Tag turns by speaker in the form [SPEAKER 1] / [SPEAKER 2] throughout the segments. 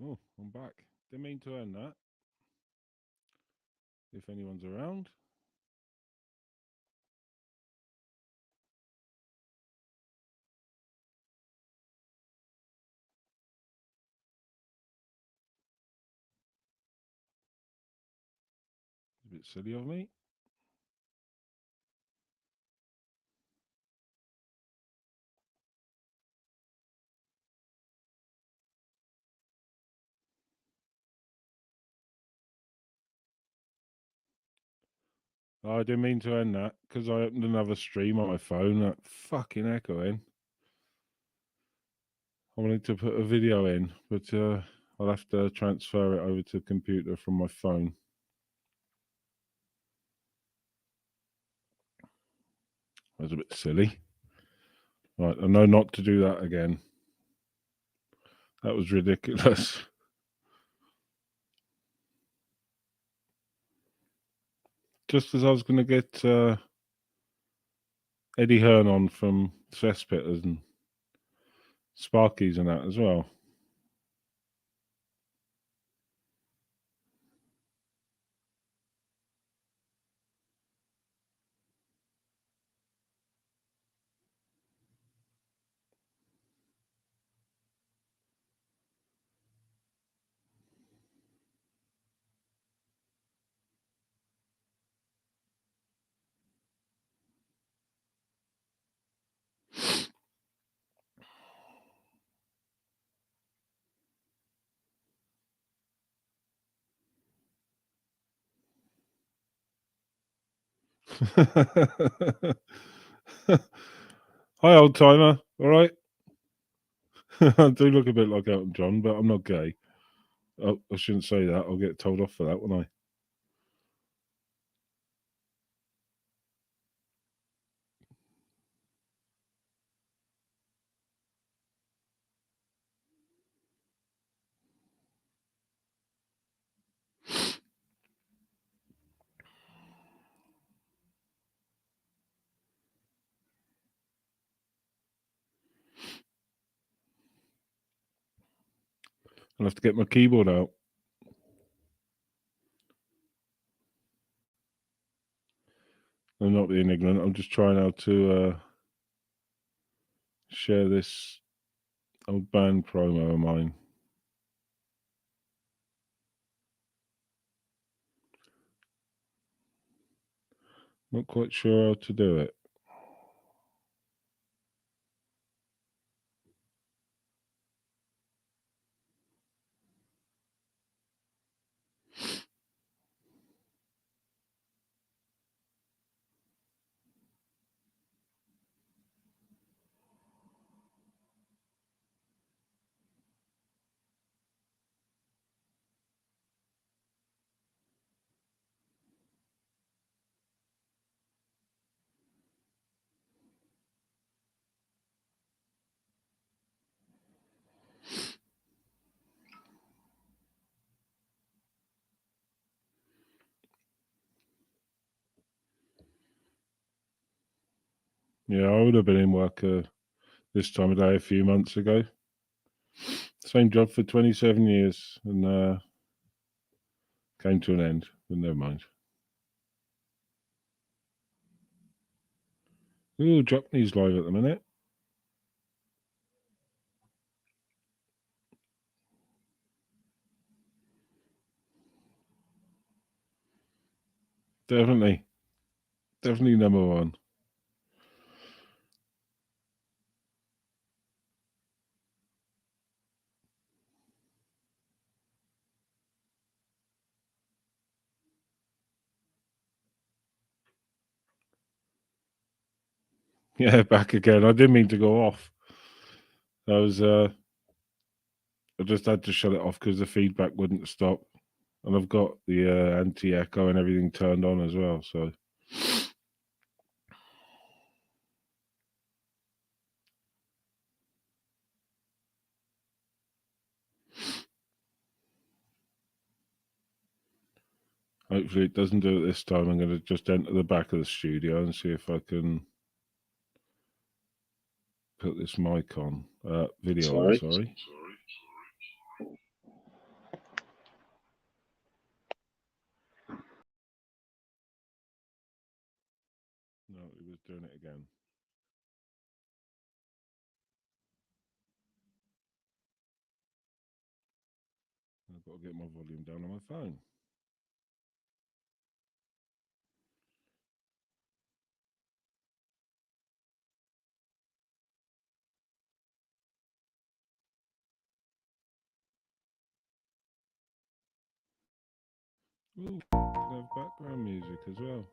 [SPEAKER 1] Oh, I'm back. Didn't mean to end that. If anyone's around. A bit silly of me. Oh, I didn't mean to end that because I opened another stream on my phone. That fucking echoing. I wanted to put a video in, but I'll have to transfer it over to the computer from my phone. That was a bit silly. Right, I know not to do that again. That was ridiculous. Just as I was going to get Eddie Hearn on from Cesspitters and Sparkies and that as well. Hi, old timer. All right. I do look a bit like Elton John, but I'm not gay. Oh, I shouldn't say that. I'll get told off for that, won't I? I'll have to get my keyboard out. I'm not being ignorant. I'm just trying how to share this old band promo of mine. Not quite sure how to do it. Yeah, I would have been in work this time of day a few months ago. Same job for 27 years and came to an end, but never mind. Ooh, Japanese live at the minute. Definitely. Definitely number one. Yeah, back again. I didn't mean to go off. I just had to shut it off because the feedback wouldn't stop. And I've got the anti-echo and everything turned on as well. So hopefully it doesn't do it this time. I'm going to just enter the back of the studio and see if I can put this mic on. Video on, sorry. doing it again. I've got to get my volume down on my phone. Ooh, can have background music as well.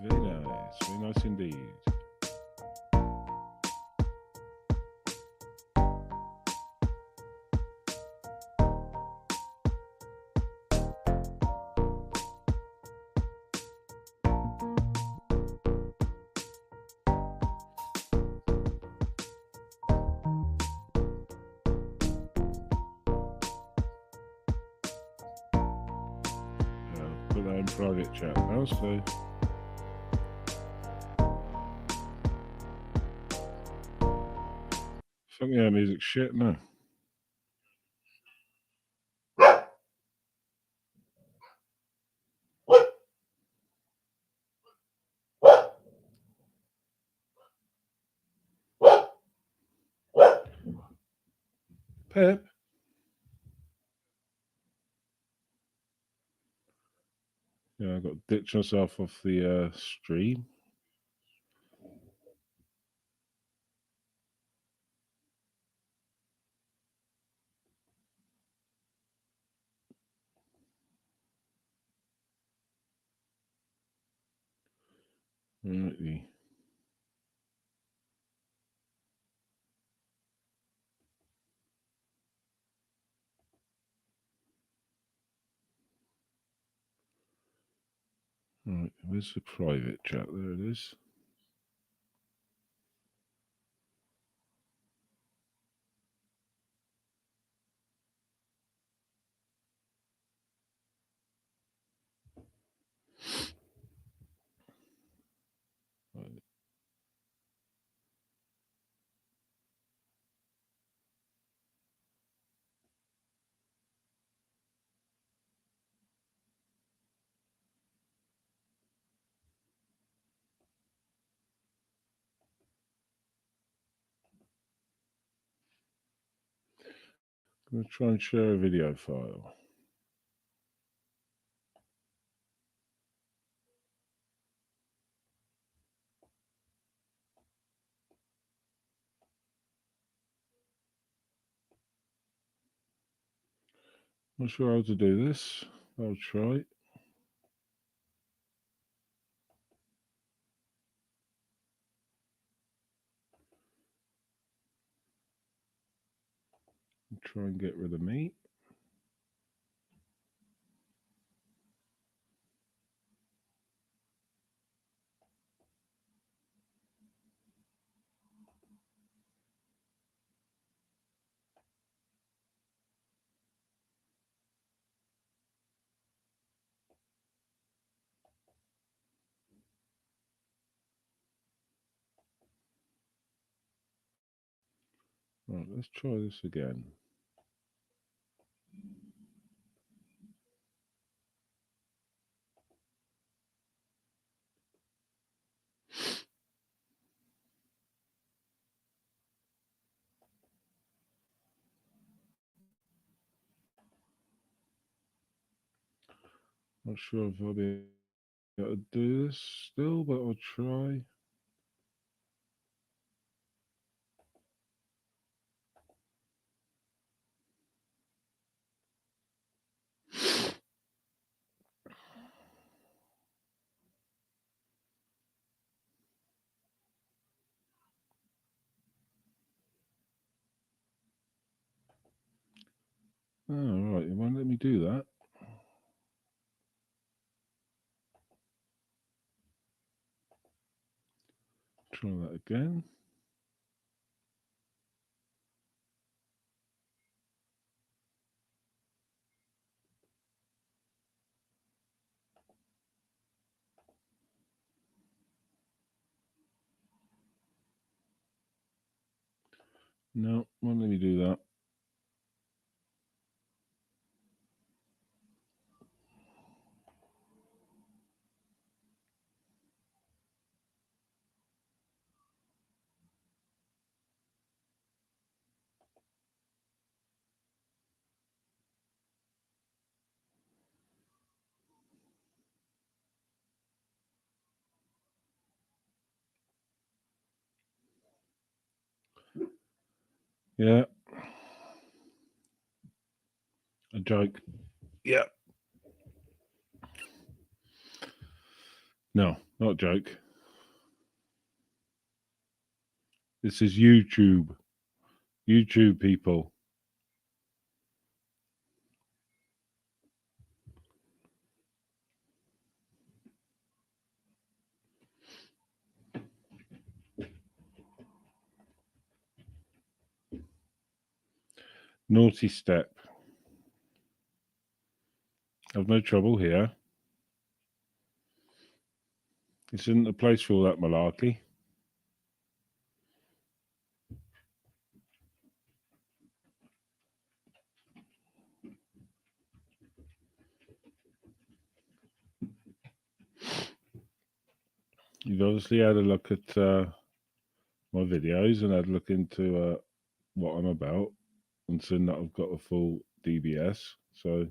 [SPEAKER 1] Very nice indeed. Put that in private chat now, so. I think the music's shit now. Pep? Yeah, I got to ditch myself off the stream. Righty. Right, where's the private chat? There it is. Right. I'm going to try and share a video file. Not sure how to do this. I'll try. Try and get rid of me. Right, let's try this again. Not sure if I'll be able to do this still, but I'll try. Oh, right, it won't let me do that. Try that again. No, won't let me do that. Yeah. A joke. Yeah. No, not a joke. This is YouTube. YouTube people. Naughty step. I've no trouble here. This isn't the place for all that malarkey. You've obviously had a look at my videos and had a look into what I'm about and seen that I've got a full DBS. So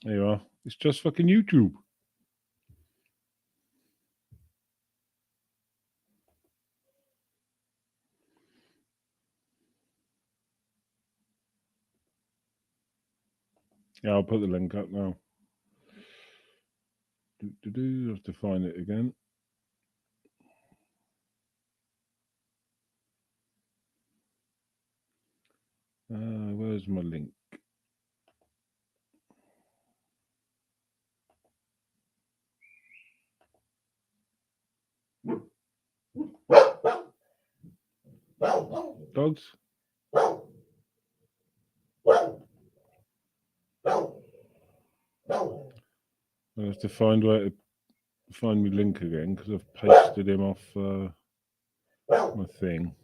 [SPEAKER 1] there you are. It's just fucking YouTube. Yeah, I'll put the link up now. I have to find it again. Where's my link? Dogs? I have to find where to find my link again because I've pasted him off my thing.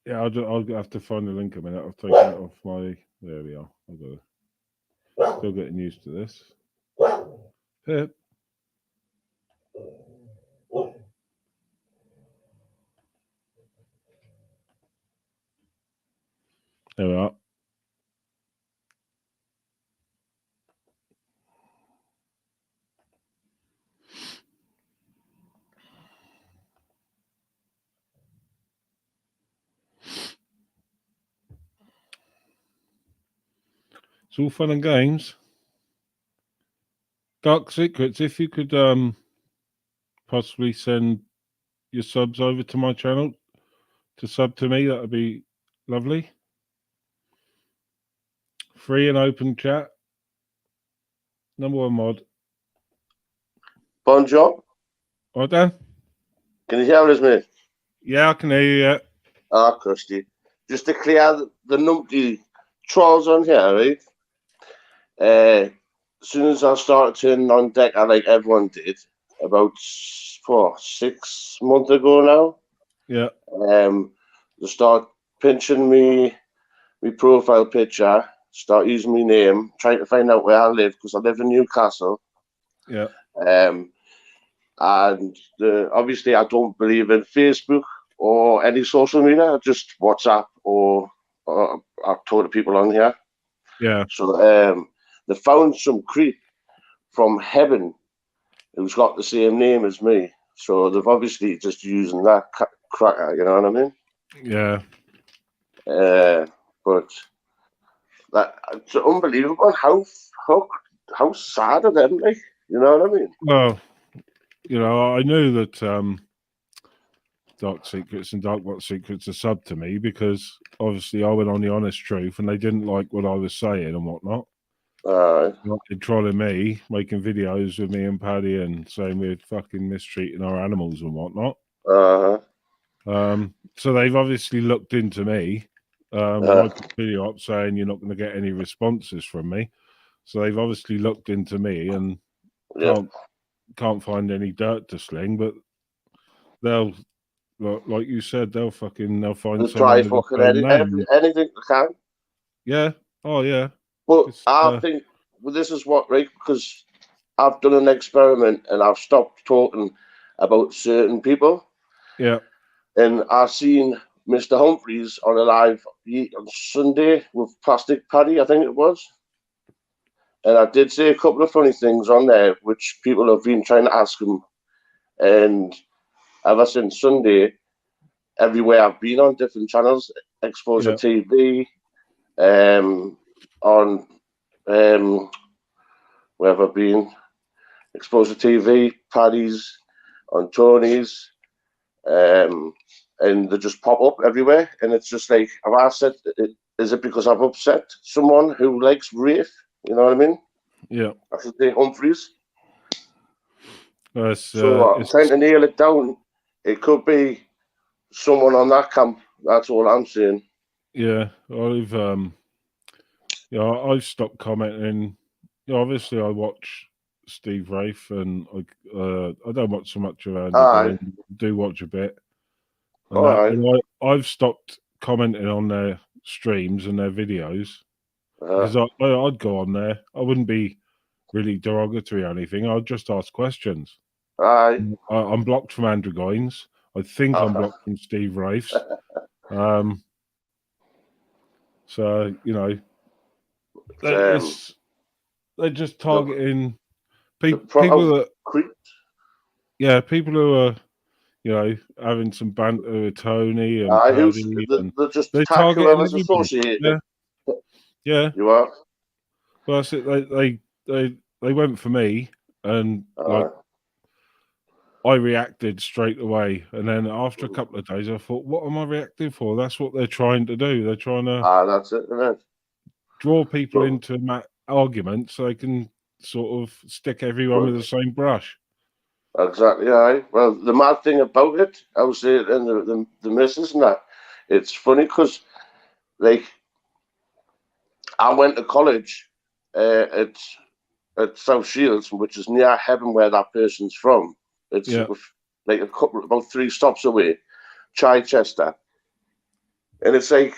[SPEAKER 1] Yeah, I'll have to find the link a minute. I'll take that off my. There we are. I've got it. Still getting used to this. Pip. There we are. It's all fun and games. Dark Secrets, if you could possibly send your subs over to my channel to sub to me, that would be lovely. Free and open chat. Number one mod.
[SPEAKER 2] Bonjour.
[SPEAKER 1] Right, Dan?
[SPEAKER 2] Can you hear us, mate?
[SPEAKER 1] Yeah, I can hear you. Yeah.
[SPEAKER 2] Ah, crusty. Just to clear the numpty trolls on here, right? As soon as I started turning on deck, like everyone did, about 6 months ago now.
[SPEAKER 1] Yeah.
[SPEAKER 2] They start pinching me profile picture, start using my name, trying to find out where I live because I live in Newcastle.
[SPEAKER 1] Yeah.
[SPEAKER 2] And obviously I don't believe in Facebook or any social media, just WhatsApp or I've told the people on here.
[SPEAKER 1] Yeah.
[SPEAKER 2] So they found some creep from heaven who's got the same name as me. So they've obviously just using that cracker, you know what I mean?
[SPEAKER 1] Yeah.
[SPEAKER 2] But that it's unbelievable how sad of them, like, you know what I mean?
[SPEAKER 1] Well, you know, I knew that Dark Secrets and Dark What Secrets are sub to me because obviously I went on the honest truth and they didn't like what I was saying and whatnot. They're trolling me, making videos with me and Paddy and saying we're fucking mistreating our animals and whatnot. So they've obviously looked into me. When I put video up saying you're not going to get any responses from me, so they've obviously looked into me and can't find any dirt to sling. But they'll, like you said, they'll find
[SPEAKER 2] try
[SPEAKER 1] someone with
[SPEAKER 2] fucking
[SPEAKER 1] the same name.
[SPEAKER 2] anything they can.
[SPEAKER 1] Yeah. Oh yeah.
[SPEAKER 2] But I think this is what, right? Because I've done an experiment and I've stopped talking about certain people.
[SPEAKER 1] Yeah.
[SPEAKER 2] And I've seen Mr. Humphreys on a live on Sunday with Plastic Paddy, I think it was. And I did say a couple of funny things on there, which people have been trying to ask him. And ever since Sunday, everywhere I've been on different channels, Exposure TV, on where have I been? Exposure TV, Paddy's, on Tony's, and they just pop up everywhere. And it's just like, have I said, is it because I've upset someone who likes Rafe? You know what I mean?
[SPEAKER 1] Yeah.
[SPEAKER 2] I should say Humphreys.
[SPEAKER 1] So
[SPEAKER 2] I'm trying to nail it down. It could be someone on that camp. That's all I'm saying.
[SPEAKER 1] Yeah, I've stopped commenting. Obviously I watch Steve Rafe, and I don't watch so much of Andy. Do watch a bit. And I've stopped commenting on their streams and their videos because I'd go on there. I wouldn't be really derogatory or anything. I'd just ask questions. I'm blocked from Andrew Goines. I think I'm blocked from Steve Rafe's. So they're just targeting people that people who are having some banter with Tony and Paddy,
[SPEAKER 2] they're just
[SPEAKER 1] they
[SPEAKER 2] target whoever's
[SPEAKER 1] everybody.
[SPEAKER 2] associated.
[SPEAKER 1] Yeah,
[SPEAKER 2] you are.
[SPEAKER 1] Well, that's it. They went for me, and I reacted straight away. And then after a couple of days, I thought, what am I reacting for? That's what they're trying to do. They're trying to
[SPEAKER 2] that's it, isn't it?
[SPEAKER 1] Draw people into arguments so they can sort of stick everyone with the same brush.
[SPEAKER 2] Exactly, aye. Well, the mad thing about it, I was saying, and the missus and that, it's funny because, like, I went to college at South Shields, which is near Heaven, where that person's from. It's like about 3 stops away, Chichester. And it's like,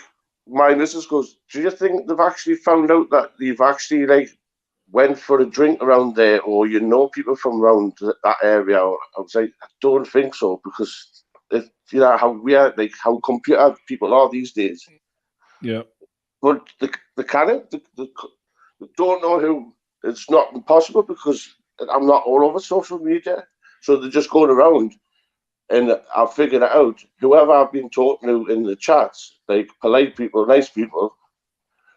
[SPEAKER 2] my missus goes, do you think they've actually found out that you've actually, like, went for a drink around there, or people from around that area? I was like, I don't think so, because how weird, like, how computer people are these days.
[SPEAKER 1] Yeah.
[SPEAKER 2] But they don't know who. It's not impossible because I'm not all over social media, so they're just going around, and I've figured it out. Whoever I've been talking to in the chats, like polite people, nice people,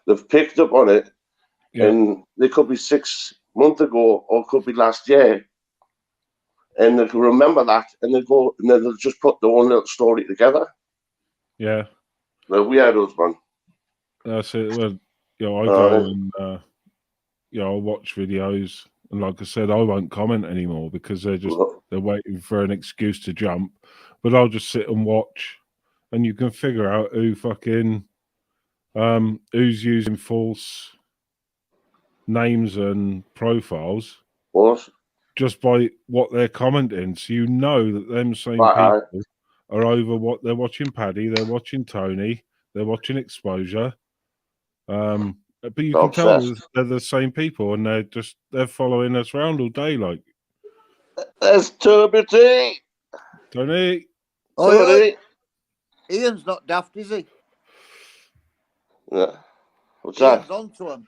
[SPEAKER 2] they've picked up on it. Yeah. And they could be 6 months ago, or could be last year, and they can remember that, and they go, and then they'll just put their own little story together.
[SPEAKER 1] Yeah,
[SPEAKER 2] they're weirdos, man.
[SPEAKER 1] That's it. Well, I go and I'll watch videos, and like I said, I won't comment anymore because they're waiting for an excuse to jump. But I'll just sit and watch, and you can figure out who fucking who's using false names and profiles just by what they're commenting. So you know that them same people are over what they're watching Paddy, they're watching Tony, they're watching Exposure. But you can tell they're the same people, and they're following us around all day. Like,
[SPEAKER 2] there's Toby T.
[SPEAKER 1] Tony.
[SPEAKER 2] Tony.
[SPEAKER 3] Ian's not daft, is he?
[SPEAKER 2] Yeah. What's
[SPEAKER 3] Ian's
[SPEAKER 2] that?
[SPEAKER 3] onto him.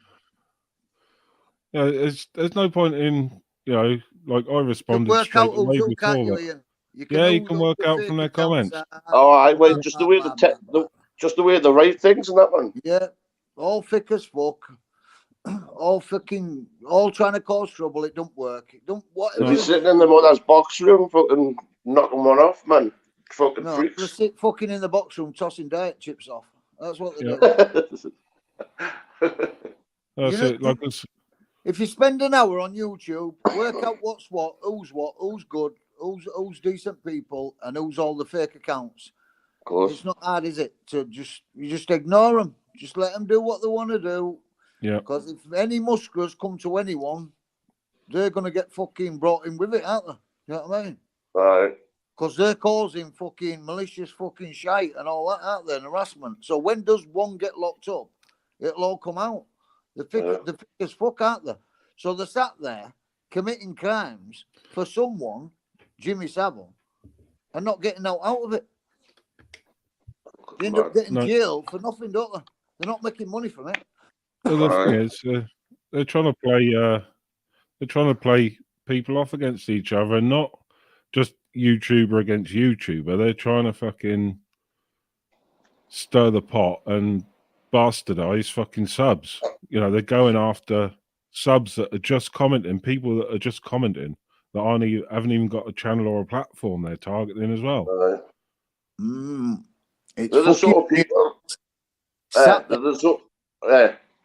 [SPEAKER 1] Yeah, there's no point in like I responded straight away before.
[SPEAKER 3] Can't you, Ian?
[SPEAKER 1] You can work out from their comments.
[SPEAKER 2] Wait, just the way just the way they write things and that one.
[SPEAKER 3] Yeah, all thick as fuck. All trying to cause trouble. It don't work. It don't.
[SPEAKER 2] If you're sitting in the mother's box room, fucking knocking one off, man. Fucking freaks.
[SPEAKER 3] They sit fucking in the box room, tossing diet chips off. That's what they do.
[SPEAKER 1] That's it. Like
[SPEAKER 3] if you spend an hour on YouTube, work out who's good, who's decent people, and who's all the fake accounts.
[SPEAKER 2] Of course.
[SPEAKER 3] It's not hard, is it? You just ignore them. Just let them do what they want to do.
[SPEAKER 1] Yeah.
[SPEAKER 3] Because if any musculars come to anyone, they're going to get fucking brought in with it, aren't they? You know what I mean?
[SPEAKER 2] Right.
[SPEAKER 3] Because they're causing fucking malicious fucking shite and all that out there, and harassment. So when does one get locked up, it'll all come out. The thick as fuck, aren't they? So they're sat there committing crimes for someone, Jimmy Savile, and not getting out of it. They end up getting jailed for nothing, don't they? They're not making money from it.
[SPEAKER 1] Well, the thing is, they're trying to play. They're trying to play people off against each other, and not just YouTuber against YouTuber. They're trying to fucking stir the pot and bastardize fucking subs. You know, they're going after subs that are just commenting, people that are just commenting that haven't even got a channel or a platform they're targeting as well.
[SPEAKER 3] It's
[SPEAKER 2] They're the sort of people. They're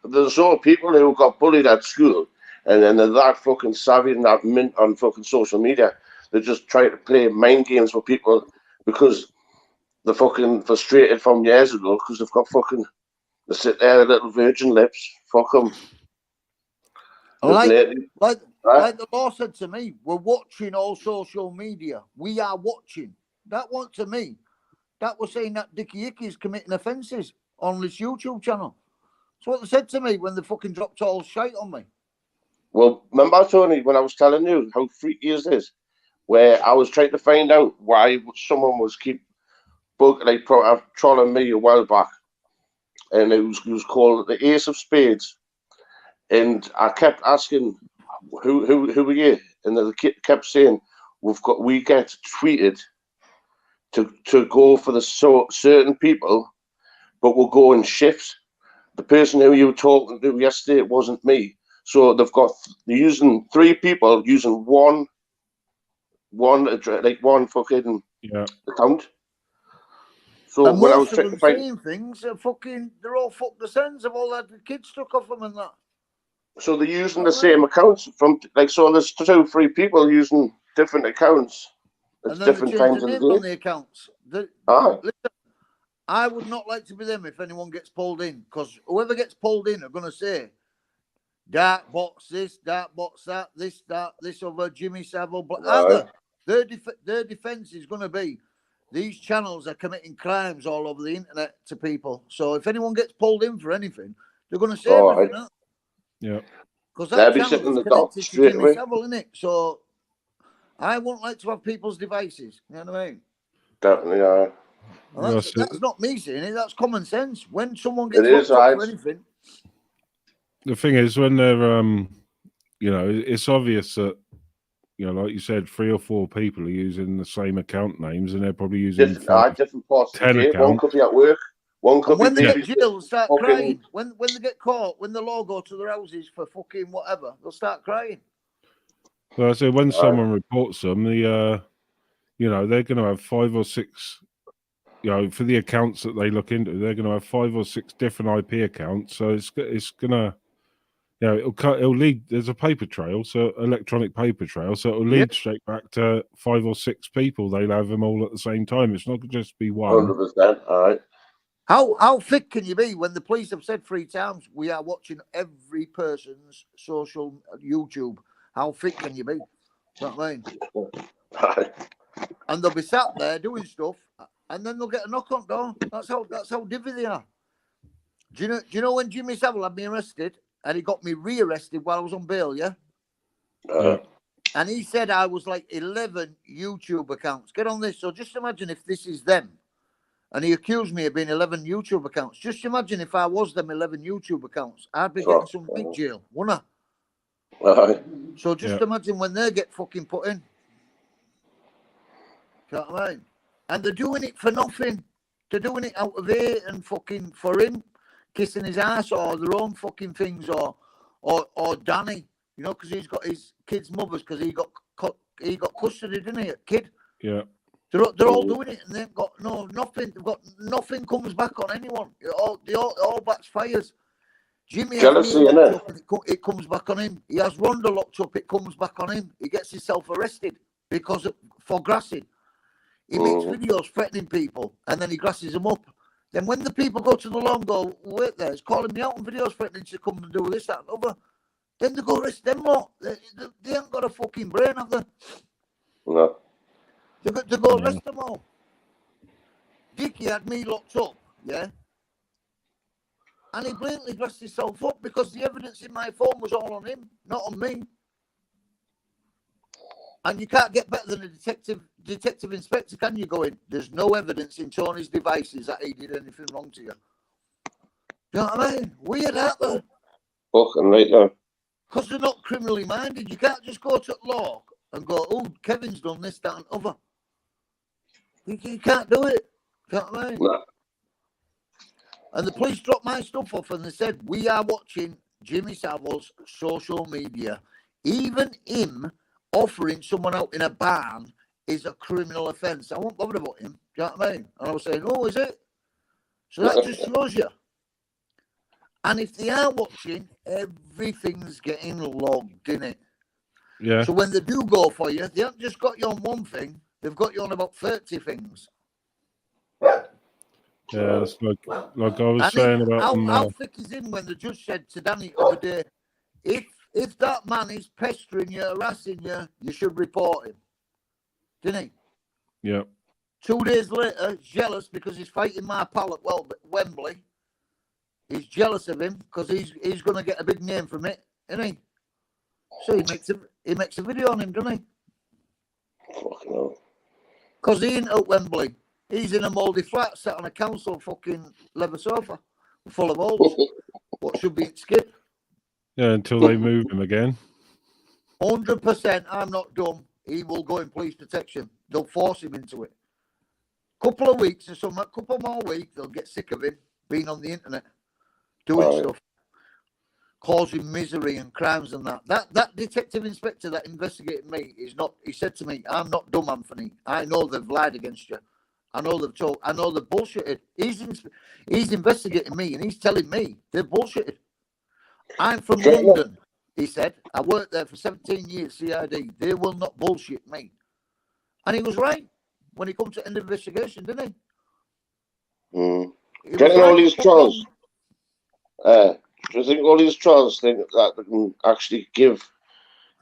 [SPEAKER 2] the sort of people who got bullied at school, and then they're that fucking savvy and that mint on fucking social media. They just try to play mind games with people because they're fucking frustrated from years ago because they've got fucking. They sit there, little virgin lips. Fuck them.
[SPEAKER 3] Like the law said to me, we're watching all social media. We are watching. That wasn't to me. That was saying that Dickie Ickie's committing offences on this YouTube channel. That's what they said to me when they fucking dropped all shite on me. Well,
[SPEAKER 2] remember, Tony, when I was telling you how freaky is this, where I was trying to find out why someone was trolling me a while back, and it was called the Ace of Spades, and I kept asking, who are you? And they kept saying, we get tweeted to go for the certain people, but we'll go in shifts. The person who you were talking to yesterday wasn't me. So they're using 3 people using one fucking account. So
[SPEAKER 3] and
[SPEAKER 2] when
[SPEAKER 3] most
[SPEAKER 2] I was
[SPEAKER 3] of
[SPEAKER 2] trying
[SPEAKER 3] them
[SPEAKER 2] to find,
[SPEAKER 3] saying things are fucking, they're all fucked the sense of all that the kids stuck off them and that.
[SPEAKER 2] So they're using the same accounts so there's 2-3 people using different accounts at different times of the day.
[SPEAKER 3] On the accounts. Listen, I would not like to be them if anyone gets pulled in, because whoever gets pulled in are going to say, dark bots this, dark bots that, this other, Jimmy Savile. Their defence is going to be, these channels are committing crimes all over the internet to people. So if anyone gets pulled in for anything, they're going to say everything.
[SPEAKER 1] Yeah.
[SPEAKER 3] Because that channel is connected to Jimmy Savile, isn't it? So I wouldn't like to have people's devices. You know what I mean?
[SPEAKER 2] Definitely,
[SPEAKER 3] well, that's not me saying it. That's common sense. When someone gets locked up for anything.
[SPEAKER 1] The thing is, when they're, it's obvious that, like you said, 3 or 4 people are using the same account names, and they're probably using
[SPEAKER 2] different parts of the day. One could be at work. One could
[SPEAKER 3] when they get jailed, start crying. When they get caught, when the law go to their houses for fucking whatever, they'll start crying.
[SPEAKER 1] So I say when someone reports them, they're going to have 5 or 6. For the accounts that they look into, they're going to have 5 or 6 different IP accounts. So it's going to, it'll lead. There's a paper trail, so electronic paper trail. So it'll lead straight back to 5 or 6 people. They'll have them all at the same time. It's not going to just be one.
[SPEAKER 2] 100%. All right.
[SPEAKER 3] How thick can you be when the police have said 3 times we are watching every person's social YouTube? How thick can you be? You know what I mean? And they'll be sat there doing stuff, and then they'll get a knock on the door. That's how divvy they are. Do you know when Jimmy Savile had me arrested and he got me re-arrested while I was on bail? Yeah. And he said I was like 11 YouTube accounts. Get on this. So just imagine if this is them. And he accused me of being 11 YouTube accounts. Just imagine if I was them 11 YouTube accounts. I'd be getting some big jail, wouldn't I? So just imagine when they get fucking put in. You know what I mean? And they're doing it for nothing. They're doing it out of hate and fucking for him kissing his ass or their own fucking things or Danny, because he's got his kids' mothers because he got custody, didn't he? A kid.
[SPEAKER 1] Yeah.
[SPEAKER 3] They're all doing it, and they've got nothing. They've got nothing comes back on anyone. It all backfires. Jimmy has me locked up, and it comes back on him. He has Ronda locked up. It comes back on him. He gets himself arrested for grassing. He makes videos threatening people, and then he grasses them up. Then when the people go to the law and go, wait there, he's calling me out on videos threatening to come and do this, that, and other. Then they go arrest them lot. They haven't got a fucking brain, have they?
[SPEAKER 2] No.
[SPEAKER 3] They go arrest them all. Dickie had me locked up, yeah? And he blatantly dressed himself up because the evidence in my phone was all on him, not on me. And you can't get better than a detective inspector, can you, going, there's no evidence in Tony's devices that he did anything wrong to you. You know what I mean? Weird, aren't they?
[SPEAKER 2] Fucking right now.
[SPEAKER 3] Because they're not criminally minded. You can't just go to law and go, oh, Kevin's done this, that, and other. You can't do it. You know what I mean?
[SPEAKER 2] No.
[SPEAKER 3] And the police dropped my stuff off and they said, we are watching Jimmy Savile's social media. Even him offering someone out in a barn is a criminal offence. I won't bother about him. Do you know what I mean? And I was saying, oh, is it? So that just shows you. And if they are watching, everything's getting logged, innit?
[SPEAKER 1] Yeah.
[SPEAKER 3] So when they do go for you, they haven't just got you on one thing, they've got you on about 30 things.
[SPEAKER 1] Yeah, it's like I was
[SPEAKER 3] And
[SPEAKER 1] saying about
[SPEAKER 3] how thick is in when the judge said to Danny the other day, if that man is pestering you, harassing you, you should report him. Didn't he?
[SPEAKER 1] Yeah.
[SPEAKER 3] 2 days later, jealous because he's fighting my pal at Wembley. He's jealous of him because he's going to get a big name from it, isn't he? So he makes a video on him, doesn't he?
[SPEAKER 2] Fucking hell.
[SPEAKER 3] Because he ain't at Wembley. He's in a mouldy flat, sat on a council fucking leather sofa full of holes. What should be skip?
[SPEAKER 1] Yeah, until they move him again.
[SPEAKER 3] 100%, I'm not dumb. He will go in police protection. They'll force him into it. Couple of weeks or something, couple more weeks, they'll get sick of him being on the internet, doing stuff, causing misery and crimes and that. That detective inspector that investigated me is not, he said to me, I'm not dumb, Anthony. I know they've lied against you. I know they've bullshitted. He's investigating me and he's telling me they've bullshitted. I'm from London, he said. I worked there for 17 years, CID. They will not bullshit me. And he was right when he come to end investigation, didn't he?
[SPEAKER 2] Getting all these trials. Do you think all these trials think that they can actually give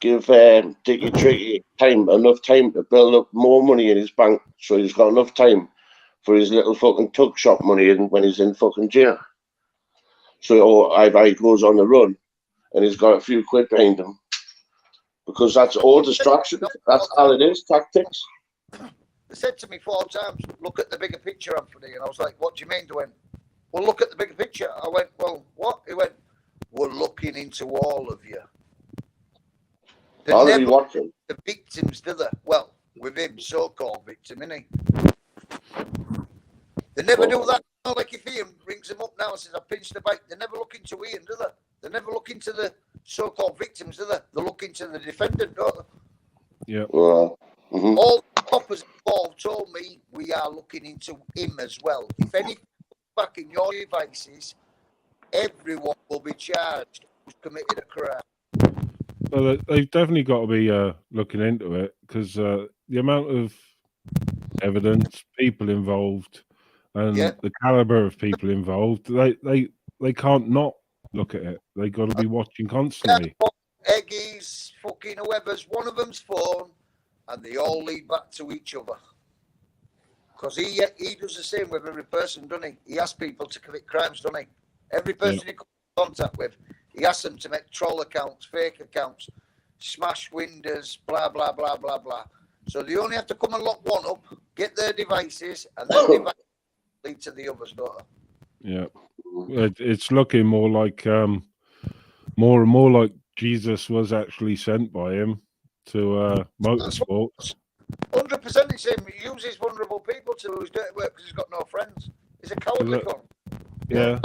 [SPEAKER 2] Dickie Tricky enough time to build up more money in his bank, so he's got enough time for his little fucking tuck shop money when he's in fucking jail? So either he goes on the run and he's got a few quid behind him, because that's all distraction. That's all it is, tactics.
[SPEAKER 3] They said to me 4 times, look at the bigger picture, Anthony. And I was like, what do you mean? They went, well, look at the bigger picture. I went, well, what? He went, we're looking into all of you.
[SPEAKER 2] I'll be watching.
[SPEAKER 3] The victims, do they? Well, with him, so-called victim, innit? They never do that. Like if Ian rings them up now and says, I pinched the bike, they never look into Ian, do they? They never look into the so-called victims, do they? They look into the defendant, don't they?
[SPEAKER 1] Yeah.
[SPEAKER 3] All the coppers involved told me we are looking into him as well. If anything back in your devices, everyone will be charged who's committed a crime.
[SPEAKER 1] Well, they've definitely got to be looking into it, because the amount of evidence, people involved, and the caliber of people involved, they can't not look at it. They got to be watching constantly.
[SPEAKER 3] Eggies, fucking whoever's one of them's phone, and they all lead back to each other. Because he does the same with every person, doesn't he? He asks people to commit crimes, doesn't he? Every person he comes in contact with, he asks them to make troll accounts, fake accounts, smash windows, blah, blah, blah, blah, blah. So they only have to come and lock one up, get their devices, and then devices lead to the others, don't they?
[SPEAKER 1] Yeah. It's looking more like more and more like Jesus was actually sent by him to motorsports.
[SPEAKER 3] 100% it's him. He uses vulnerable people to do his dirty work because he's got no friends. He's a cowardly cunt.
[SPEAKER 1] Yeah.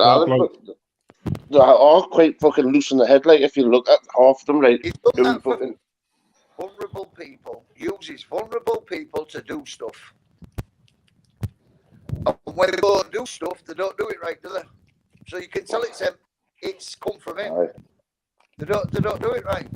[SPEAKER 2] They are quite fucking loose in the head. Like if you look at half of them, right?
[SPEAKER 3] He's done that for vulnerable people. Uses vulnerable people to do stuff. And when they go and do stuff, they don't do it right, do they? So you can tell it's come from him. Right. They don't do it right.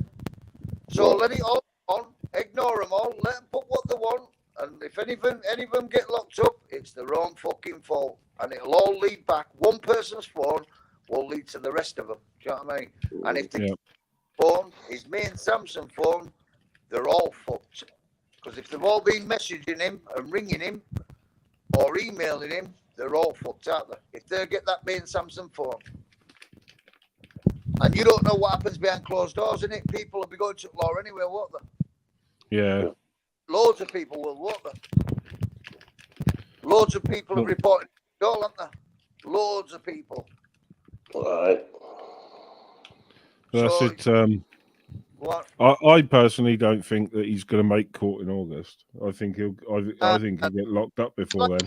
[SPEAKER 3] So let it all on, ignore them all, let them put what they want, And if any of them get locked up, it's their own fucking fault. And it'll all lead back. One person's phone will lead to the rest of them. Do you know what I mean? And if the phone is me and Samson's phone, they're all fucked. Because if they've all been messaging him and ringing him or emailing him, they're all fucked, aren't they? If they get that me and Samson phone. And you don't know what happens behind closed doors, innit? People will be going to law anyway, won't they?
[SPEAKER 1] Yeah.
[SPEAKER 3] Loads of people will, won't they? Loads of people have reported it all, haven't they? Loads of people.
[SPEAKER 2] All right.
[SPEAKER 1] That's
[SPEAKER 3] So,
[SPEAKER 1] it.
[SPEAKER 3] What?
[SPEAKER 1] I personally don't think that he's going to make court in August. I think he'll. I think he'll get locked up before then.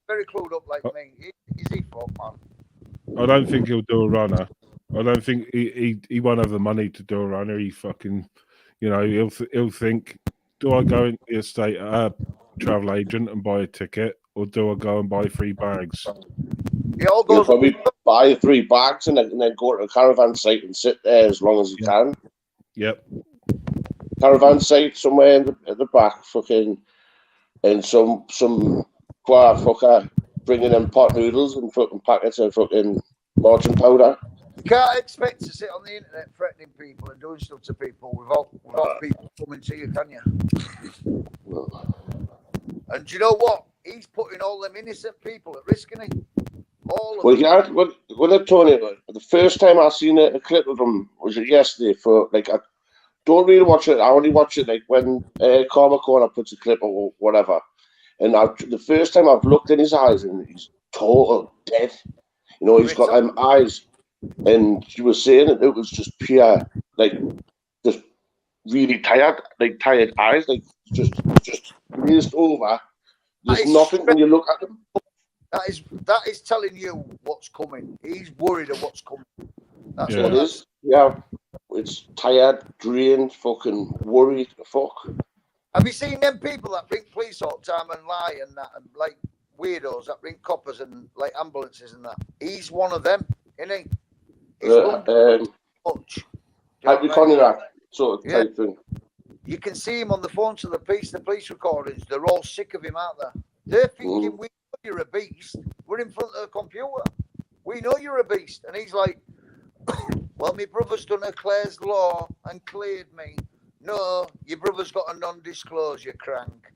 [SPEAKER 3] Very clued up like me. Is he fucked, man?
[SPEAKER 1] I don't think he'll do a runner. I don't think he won't have the money to do a runner. He fucking, he'll think, do I go into the estate travel agent and buy a ticket, or do I go and buy 3 bags?
[SPEAKER 3] He all
[SPEAKER 2] He'll
[SPEAKER 3] goes.
[SPEAKER 2] probably buy 3 bags and then go to a caravan site and sit there as long as he can.
[SPEAKER 1] Yep.
[SPEAKER 2] Caravan site somewhere at the back, fucking, and some choir fucker bringing in pot noodles and fucking packets of fucking marching powder.
[SPEAKER 3] You can't expect to sit on the internet threatening people and doing stuff to people without people coming to you, can you? And do you know what? He's putting all them innocent people at risk, isn't he? All of them.
[SPEAKER 2] Yeah, when I told you, the first time I seen a clip of him was it yesterday. For like, I don't really watch it. I only watch it like when Karma Corner puts a clip or whatever. And the first time I've looked in his eyes and he's total dead. He's got eyes. And she was saying that it was just pure, like, just really tired eyes, like just glazed over. There's nothing when you look at them.
[SPEAKER 3] That is telling you what's coming. He's worried of what's coming. That's
[SPEAKER 2] what it is. Yeah, it's tired, drained, fucking worried. Fuck.
[SPEAKER 3] Have you seen them people that bring police all the time and lie and that, and like weirdos that bring coppers and like ambulances and that? He's one of them, isn't he? Much.
[SPEAKER 2] Hypochondriac sort of type thing.
[SPEAKER 3] You can see him on the phone to the police recordings. They're all sick of him out there. They're thinking, we know you're a beast. We're in front of the computer. We know you're a beast. And he's like, well, my brother's done a Clare's law and cleared me. No, your brother's got a non-disclosure crank.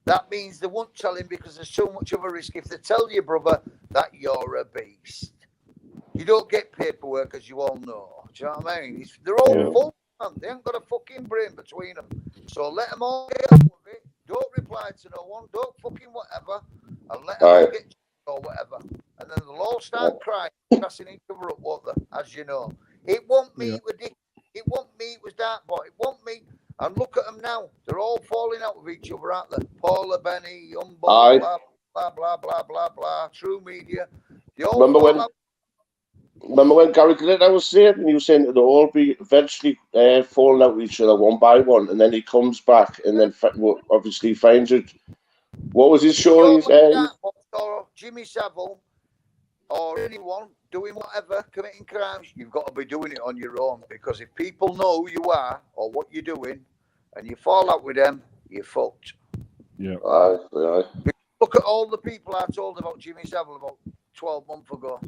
[SPEAKER 3] That means they won't tell him because there's so much of a risk if they tell your brother that you're a beast. You don't get paperwork, as you all know. Do you know what I mean? They're all full, man. They ain't got a fucking brain between them. So let them all get on with it. Don't reply to no one. Don't fucking whatever. And let them all get or whatever. And then they'll all start crying, passing each other up, won't they? As you know. It won't meet with Dick. It won't meet with Dartboy. It won't meet. And look at them now. They're all falling out with each other, aren't they? Paula, Benny, Umbo, blah, blah, blah, blah, blah, blah. True Media. They all
[SPEAKER 2] Remember when Gary Glitter was saying, and he was saying that they'll all be eventually falling out with each other one by one, and then he comes back and then obviously finds it. What was his show?
[SPEAKER 3] Or Jimmy Savile or anyone doing whatever, committing crimes, you've got to be doing it on your own, because if people know who you are or what you're doing and you fall out with them, you're fucked.
[SPEAKER 1] Yeah.
[SPEAKER 3] Look at all the people I told about Jimmy Savile about 12 months ago.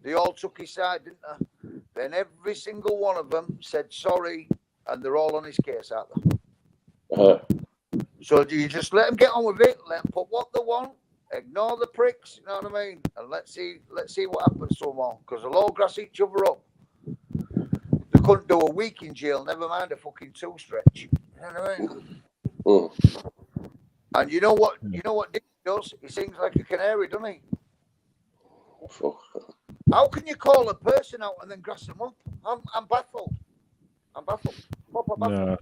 [SPEAKER 3] They all took his side, didn't they? Then every single one of them said sorry, and they're all on his case, aren't they? So do you just let them get on with it, let them put what they want, ignore the pricks, you know what I mean? And let's see what happens to them all, because they'll all grass each other up. They couldn't do a week in jail, never mind a fucking 2 stretch. You know what I mean? And you know what Dick does? He sings like a canary, doesn't he? How can you call a person out and then grass them up? I'm baffled.
[SPEAKER 1] No,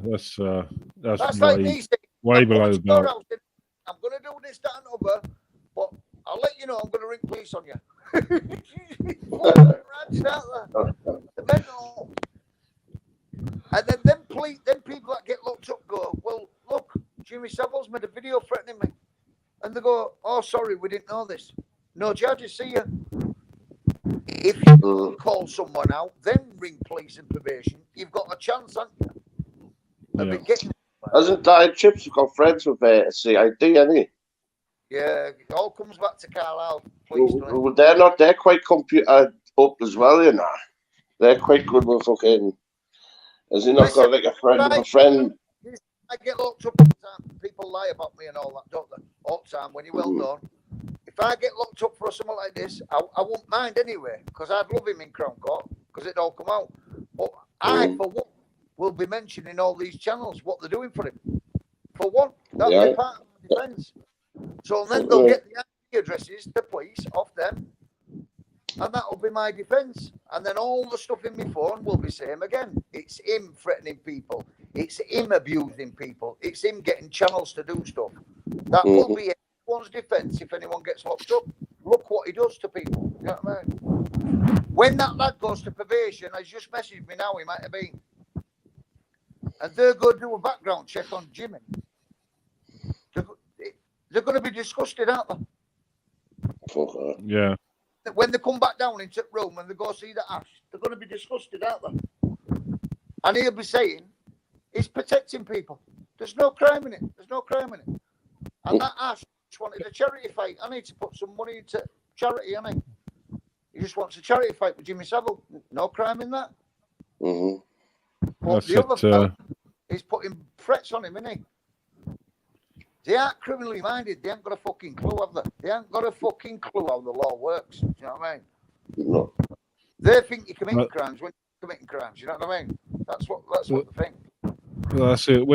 [SPEAKER 1] that's
[SPEAKER 3] like me saying,
[SPEAKER 1] way below the belt.
[SPEAKER 3] I'm going to do this, that, and other, but I'll let you know I'm going to ring police on you. The mental. And then people that get locked up go, well, look, Jimmy Savile's made a video threatening me. And they go, oh, sorry, we didn't know this. No charges, see you. If you call someone out, then ring police and probation, you've got a chance, haven't you? Of getting
[SPEAKER 2] Hasn't Diet Chips got friends with CID, hasn't he?
[SPEAKER 3] Yeah, it all comes back to Carlisle. Please, don't it?
[SPEAKER 2] Well, they're quite computer up as well, you know. They're quite good with fucking. Has he not
[SPEAKER 3] Listen,
[SPEAKER 2] got like a friend of a
[SPEAKER 3] right.
[SPEAKER 2] friend?
[SPEAKER 3] I get locked up all the time. People lie about me and all that, don't they? All the time when you're well done. If I get locked up for something like this, I won't mind anyway, because I'd love him in Crown Court, because it'd all come out. But I, for one, will be mentioning all these channels, what they're doing for him. For one, that'll be part of the defence. So then they'll get the IP addresses, the police, off them, and that'll be my defence. And then all the stuff in my phone will be same again. It's him threatening people. It's him abusing people. It's him getting channels to do stuff. That will be everyone's defence if anyone gets locked up. Look what he does to people. You know what I mean? When that lad goes to probation, has just messaged me now, he might have been. And they're going to do a background check on Jimmy. They're going to be disgusted, aren't they?
[SPEAKER 1] Yeah.
[SPEAKER 3] When they come back down into the room and they go see the ash, they're going to be disgusted, aren't they? And he'll be saying, he's protecting people. There's no crime in it. There's no crime in it. And that ash just wanted a charity fight. I need to put some money into charity, I mean. He just wants a charity fight with Jimmy Savile. No crime in that. But the other fella, he's putting threats on him, isn't he? They aren't criminally minded. They ain't got a fucking clue, have they? They ain't got a fucking clue how the law works. Do you know what I mean?
[SPEAKER 2] No.
[SPEAKER 3] They think you're committing crimes when you're committing crimes. You know what I mean? That's what they think.
[SPEAKER 1] Well, that's it.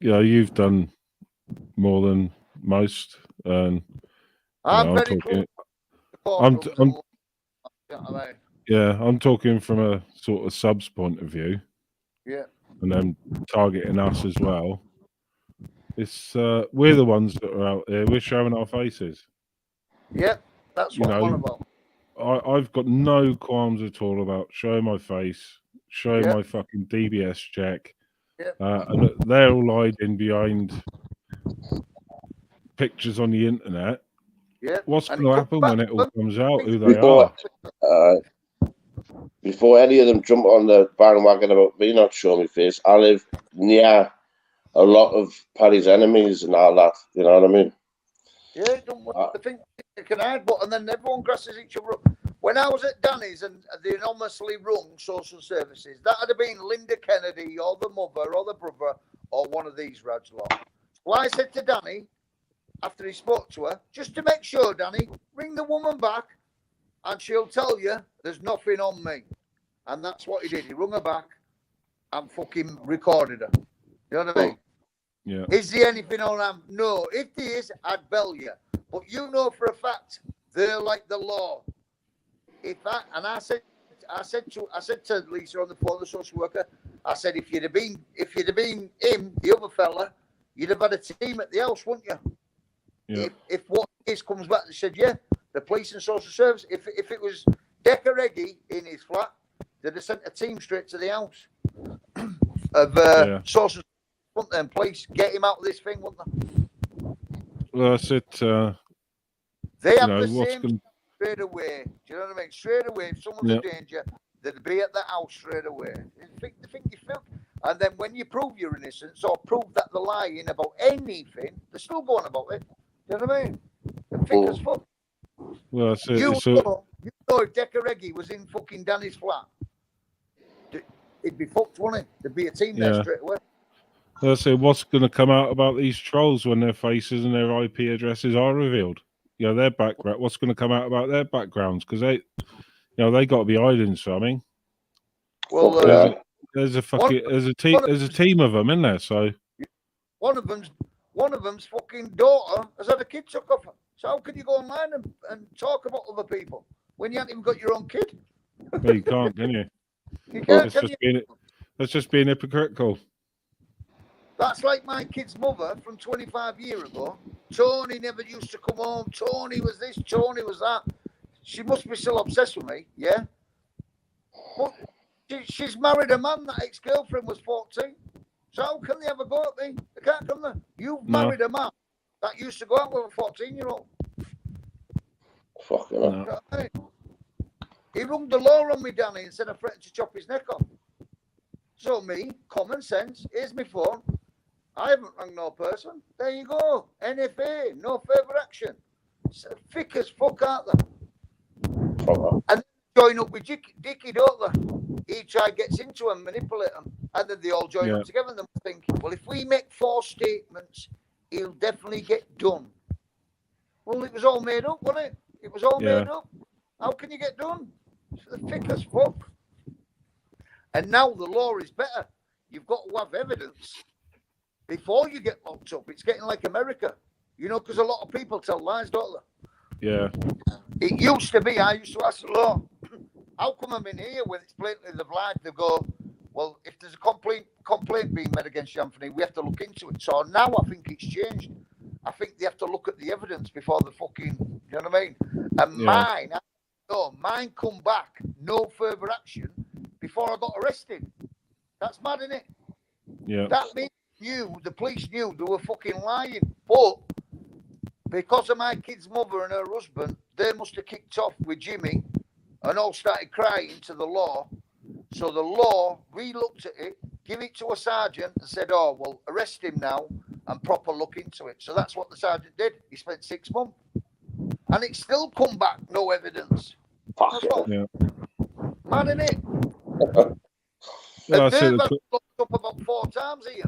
[SPEAKER 1] You've done more than most. And
[SPEAKER 3] I'm very close.
[SPEAKER 1] I'm talking from a sort of subs point of view.
[SPEAKER 3] Yeah.
[SPEAKER 1] And then targeting us as well. It's we're the ones that are out there. We're showing our faces.
[SPEAKER 3] Yeah, that's what I'm on about.
[SPEAKER 1] I've got no qualms at all about showing my face, showing my fucking DBS check. And they're all hiding behind pictures on the internet.
[SPEAKER 3] Yeah.
[SPEAKER 1] What's going to happen when it all comes out who they are?
[SPEAKER 2] Before any of them jump on the bandwagon about me not showing my face, I live near a lot of Paddy's enemies and all that. You know what I mean?
[SPEAKER 3] Yeah, don't want to think they can hide, but and then everyone grasses each other up. When I was at Danny's and the enormously rung social services, that had been Linda Kennedy or the mother or the brother or one of these rads lot. Well, I said to Danny, after he spoke to her, just to make sure, Danny, ring the woman back and she'll tell you there's nothing on me. And that's what he did. He rung her back and fucking recorded her. You know what I mean?
[SPEAKER 1] Yeah.
[SPEAKER 3] Is there anything on them? No. If there is, I'd bell you. But you know for a fact they're like the law. I said to Lisa on the phone, the social worker, I said if you'd have been him, the other fella, you'd have had a team at the house, wouldn't you?
[SPEAKER 1] Yeah.
[SPEAKER 3] If what case comes back, they said, yeah, the police and social service. If it was Decker Eggy in his flat, they'd have sent a team straight to the house of social service and police. Get him out of this thing, wouldn't they?
[SPEAKER 1] Well, that's it.
[SPEAKER 3] They have the same straight away. Do you know what I mean? Straight away, if someone's in danger, they'd be at the house straight away. They think you feel. And then when you prove your innocence or prove that they're lying about anything, they're still going about it. Do you know what I mean? They think as fuck.
[SPEAKER 1] Well, that's it.
[SPEAKER 3] You know if Decker Eggy was in fucking Danny's flat, it'd be fucked, wouldn't it? There'd be a team there straight away.
[SPEAKER 1] That's it. What's going to come out about these trolls when their faces and their IP addresses are revealed? Their background. What's going to come out about their backgrounds? Because they got to be hiding something.
[SPEAKER 3] Well,
[SPEAKER 1] there's a team of them in there. So
[SPEAKER 3] one of them's fucking daughter has had a kid took off her. So how can you go online and talk about other people when you haven't even got your own kid?
[SPEAKER 1] Well, you can't, can you?
[SPEAKER 3] You can't.
[SPEAKER 1] That's just being hypocritical.
[SPEAKER 3] That's like my kid's mother from 25 years ago. Tony never used to come home. Tony was this, Tony was that. She must be still obsessed with me, yeah? But she's married a man that ex-girlfriend was 14. So how can they ever go at me? They can't come there. You've married a man that used to go out with a 14-year-old.
[SPEAKER 2] Fucking hell.
[SPEAKER 3] Right. He rung the law on me, Danny, and said I threatened to chop his neck off. So me, common sense, here's my phone. I haven't rang no person. There you go. NFA, no further action. It's thick as fuck, aren't they?
[SPEAKER 2] Proper.
[SPEAKER 3] And join up with Dickie, don't they? Each guy gets into them, manipulate them, and then they all join
[SPEAKER 1] Yeah.
[SPEAKER 3] up together. And then think, well, if we make 4 statements, he'll definitely get done. Well, it was all made up, wasn't it? It was all made up. How can you get done? It's thick as fuck. And now the law is better. You've got to have evidence before you get locked up. It's getting like America, you know, because a lot of people tell lies, don't they?
[SPEAKER 1] Yeah.
[SPEAKER 3] It used to be, I used to ask the law, how come I'm in here when it's blatantly they've lied? They go, well, if there's a complaint being made against you, Anthony, we have to look into it. So now I think it's changed. I think they have to look at the evidence before the fucking, you know what I mean? And mine come back, no further action before I got arrested. That's mad, isn't it?
[SPEAKER 1] Yeah.
[SPEAKER 3] That means the police knew they were fucking lying. But because of my kid's mother and her husband, they must have kicked off with Jimmy and all started crying to the law. So the law re-looked at it, give it to a sergeant and said, oh, well, arrest him now and proper look into it. So that's what the sergeant did. He spent 6 months. And it's still come back, no evidence.
[SPEAKER 2] Fuck
[SPEAKER 1] Yeah.
[SPEAKER 3] Mad, isn't it?
[SPEAKER 1] Yeah,
[SPEAKER 3] And they've been locked up about 4 times here.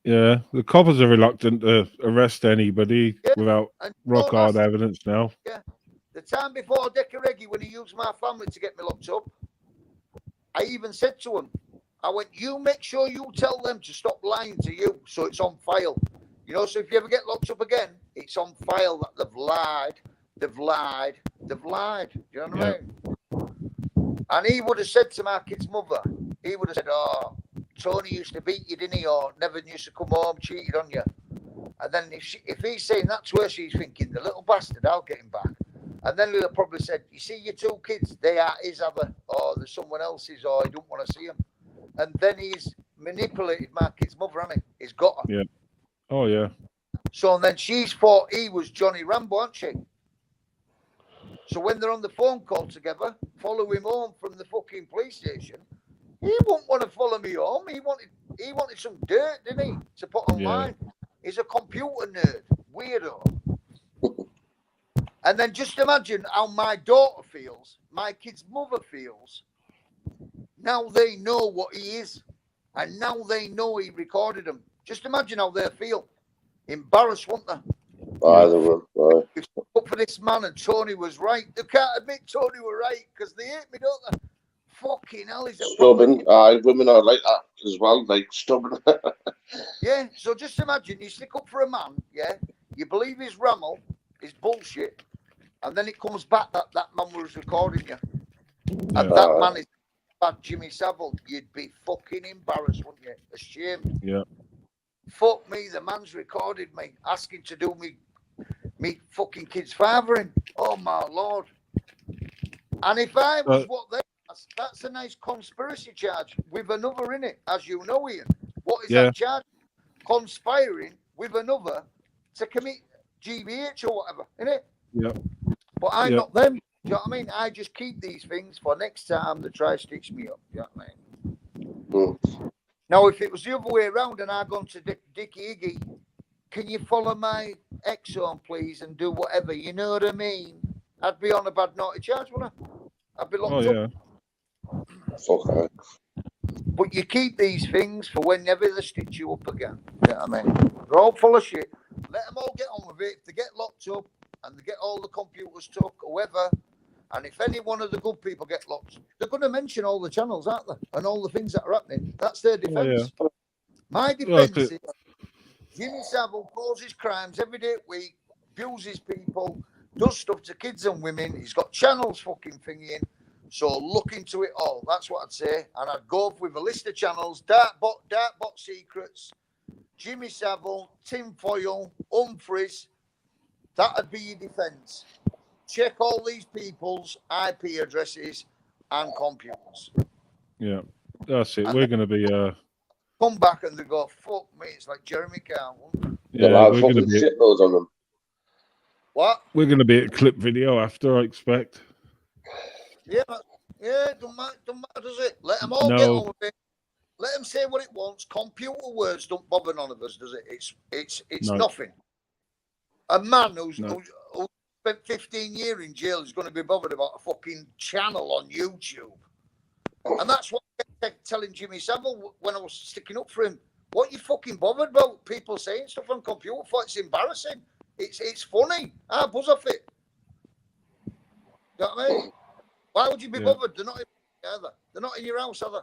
[SPEAKER 1] yeah, the coppers are reluctant to arrest anybody without rock hard evidence now.
[SPEAKER 3] Yeah. The time before Decareggi, when he used my family to get me locked up, I even said to him, I went, you make sure you tell them to stop lying to you so it's on file. You know, so if you ever get locked up again, it's on file that they've lied. Do you know what I mean? And he would have said to my kid's mother, he would have said, oh, Tony used to beat you, didn't he? Or never used to come home, cheated on you. And then if he's saying that to her, she's thinking, the little bastard, I'll get him back. And then he'll have probably said, you see your 2 kids, they are his other, or there's someone else's, or he don't want to see them. And then he's manipulated my kid's mother, hasn't he? He's got her.
[SPEAKER 1] Yeah. Oh, yeah.
[SPEAKER 3] So then she's thought he was Johnny Rambo, hasn't she? So when they're on the phone call together, follow him home from the fucking police station, he wouldn't want to follow me home. He wanted some dirt, didn't he, to put online. Yeah. He's a computer nerd, weirdo. And then just imagine how my daughter feels, my kid's mother feels. Now they know what he is, and now they know he recorded them. Just imagine how they feel. Embarrassed, won't they? You stuck up for this man, and Tony was right. They can't admit Tony was right because they hate me, don't they? Fucking hell, he's
[SPEAKER 2] stubborn. Women are like that as well, like stubborn.
[SPEAKER 3] Yeah, so just imagine you stick up for a man, yeah, you believe his rammel, his bullshit, and then it comes back that man was recording you. And that man is bad Jimmy Savile. You'd be fucking embarrassed, wouldn't you? Ashamed.
[SPEAKER 1] Yeah.
[SPEAKER 3] Fuck me, the man's recorded me, asking to do me fucking kid's fathering. Oh my Lord. And if I was what they that's a nice conspiracy charge with another in it, as you know, Ian. What is that charge? Conspiring with another to commit GBH or whatever, innit?
[SPEAKER 1] Yeah.
[SPEAKER 3] But I'm not them. Do you know what I mean? I just keep these things for next time they try to stitch me up. Do you know what I mean? Now, if it was the other way around and I'd gone to Dickie Iggy, can you follow my exome, please, and do whatever? You know what I mean? I'd be on a bad naughty charge, wouldn't I? I'd be locked up.
[SPEAKER 2] Okay.
[SPEAKER 3] But you keep these things for whenever they stitch you up again. You know what I mean? They're all full of shit. Let them all get on with it. If they get locked up and they get all the computers took, whoever, and if any one of the good people get locked, they're going to mention all the channels, aren't they? And all the things that are happening. That's their defence. My defence is Jimmy Savile causes crimes every day a week, abuses people, does stuff to kids and women. He's got channels fucking thingy in. So look into it all. That's what I'd say. And I'd go with a list of channels, Dartbot Secrets, Jimmy Savile, Tinfoil, Humphreys. That'd be your defence. Check all these people's IP addresses and computers.
[SPEAKER 1] Yeah, that's it. We're going to be...
[SPEAKER 3] come back and they go, fuck me, it's like Jeremy Carl.
[SPEAKER 2] Yeah, we're going to be shitloads on them.
[SPEAKER 3] What?
[SPEAKER 1] We're going to be at clip video after, I expect.
[SPEAKER 3] Yeah, don't matter, does it? Let them all get on with it. Let them say what it wants. Computer words don't bother none of us, does it? It's
[SPEAKER 1] No.
[SPEAKER 3] nothing. A man who's
[SPEAKER 1] No.
[SPEAKER 3] who spent 15 years in jail is going to be bothered about a fucking channel on YouTube. And that's what I kept telling Jimmy Savile when I was sticking up for him. What you fucking bothered about people saying stuff on computer for? It's embarrassing. It's funny. I buzz off it. You know what I mean? Why would you be bothered? They're not in either. They're not in your house, are they?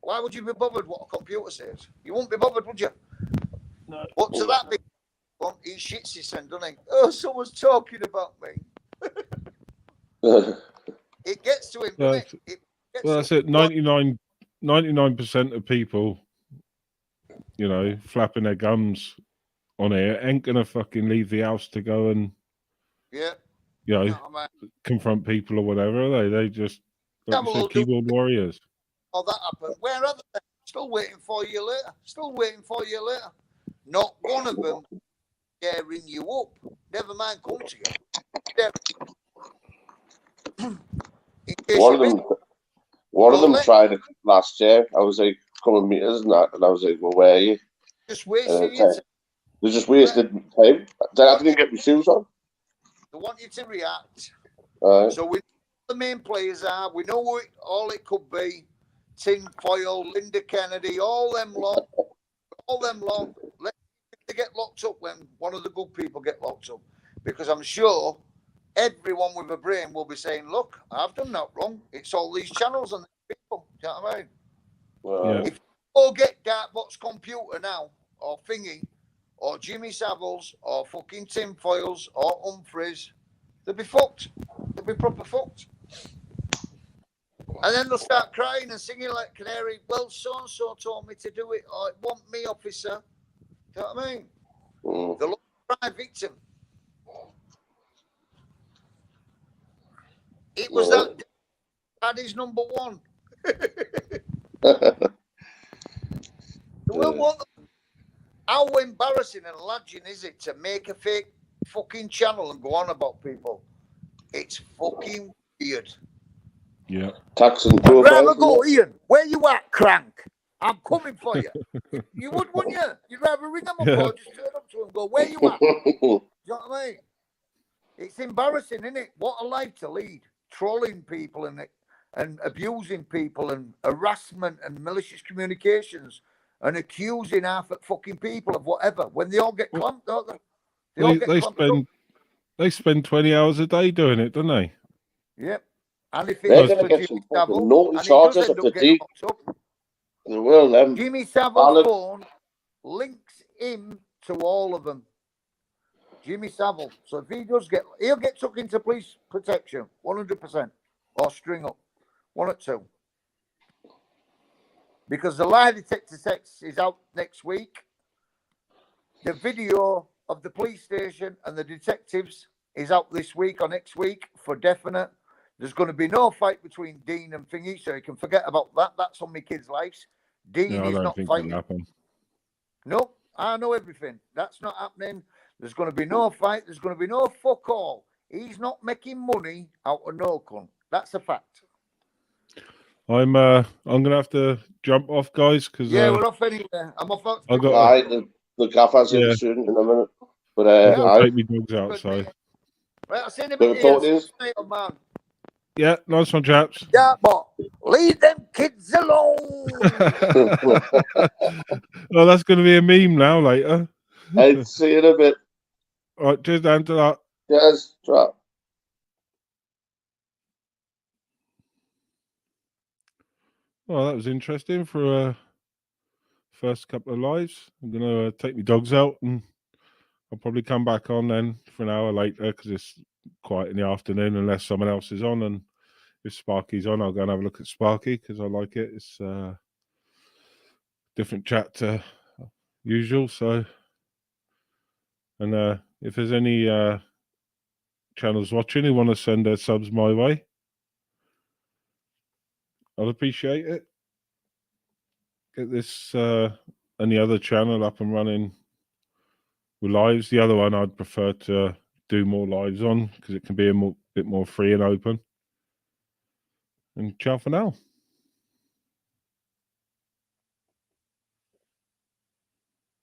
[SPEAKER 3] Why would you be bothered what a computer says? You won't be bothered, would you?
[SPEAKER 1] No.
[SPEAKER 3] But to that big one, he shits his son, doesn't he? Oh, someone's talking about me. It gets to him, doesn't it?
[SPEAKER 1] Well, that's it. 99% of people, you know, flapping their gums on here ain't gonna fucking leave the house to go and you know, confront people or whatever, are they? They just, like you said, keyboard warriors.
[SPEAKER 3] Oh, that happened. Where are they? Still waiting for you later. Still waiting for you later. Not one of them daring you up. Never mind come to you.
[SPEAKER 2] One of them tried it last year. I was like, come and meet us and that. And I was like, well, where are you?
[SPEAKER 3] Just wasting your time.
[SPEAKER 2] They just wasted time. I didn't get my shoes on.
[SPEAKER 3] They want you to react.
[SPEAKER 2] So
[SPEAKER 3] we know the main players are. We know what all it could be. Tin Foil, Linda Kennedy, all them long. Let them get locked up when one of the good people get locked up. Because I'm sure everyone with a brain will be saying, look, I've done that wrong. It's all these channels and people. Do you know what I mean?
[SPEAKER 2] Well,
[SPEAKER 3] if you all get Darkbox Computer now, or Thingy, or Jimmy Savile's, or fucking Tin Foils, or Humphreys, they'll be fucked. They'll be proper fucked. And then they'll start crying and singing like Canary. Well, so-and-so told me to do it. Or it wasn't me, officer. Do you know what I mean? They'll look for a victim. It was that is number one. How embarrassing and lodging is it to make a fake fucking channel and go on about people? It's fucking weird.
[SPEAKER 1] Yeah.
[SPEAKER 2] Tax and
[SPEAKER 3] I'd rather go, Ian, where you at, crank? I'm coming for you. You would, wouldn't you? You'd rather ring them up or just turn up to them and go, where you at? Do you know what I mean? It's embarrassing, isn't it? What a life to lead. Trolling people and abusing people and harassment and malicious communications and accusing half of fucking people of whatever when they all get clamped, don't they?
[SPEAKER 1] They spend 20 hours a day doing it, don't they?
[SPEAKER 3] Yep. And if
[SPEAKER 2] they're going to get some naughty charges if they do. They will.
[SPEAKER 3] Jimmy Savile's phone links him to all of them. Jimmy Savile. So if he does he'll get took into police protection, 100%, or string up, 1 or 2. Because the lie detector text is out next week. The video of the police station and the detectives is out this week or next week for definite. There's going to be no fight between Dean and Thingy, so you can forget about that. That's on my kids' lives. Dean is not fighting. No, I know everything. That's not happening. There's going to be no fight. There's going to be no fuck all. He's not making money out of no cunt. That's a fact.
[SPEAKER 1] I'm gonna have to jump off, guys, because
[SPEAKER 3] we're off anyway. I'm off.
[SPEAKER 2] The gaffer's in soon in a minute, but
[SPEAKER 1] I've got to take my dogs out. So
[SPEAKER 3] right, I'll see you in a bit. Man.
[SPEAKER 1] Yeah, nice one, chaps.
[SPEAKER 3] Yeah, but leave them kids alone.
[SPEAKER 1] Well, that's going to be a meme now later.
[SPEAKER 2] I'll see you in a bit.
[SPEAKER 1] All right, cheers, Dan, to that.
[SPEAKER 2] Cheers. Drop.
[SPEAKER 1] Well, that was interesting for a first couple of lives. I'm going to take my dogs out and I'll probably come back on then for an hour later because it's quiet in the afternoon unless someone else is on. And if Sparky's on, I'll go and have a look at Sparky because I like it. It's different chat to usual. So, and if there's any channels watching who want to send their subs my way, I'd appreciate it. Get this and the other channel up and running with lives. The other one I'd prefer to do more lives on because it can be a bit more free and open. And ciao for now.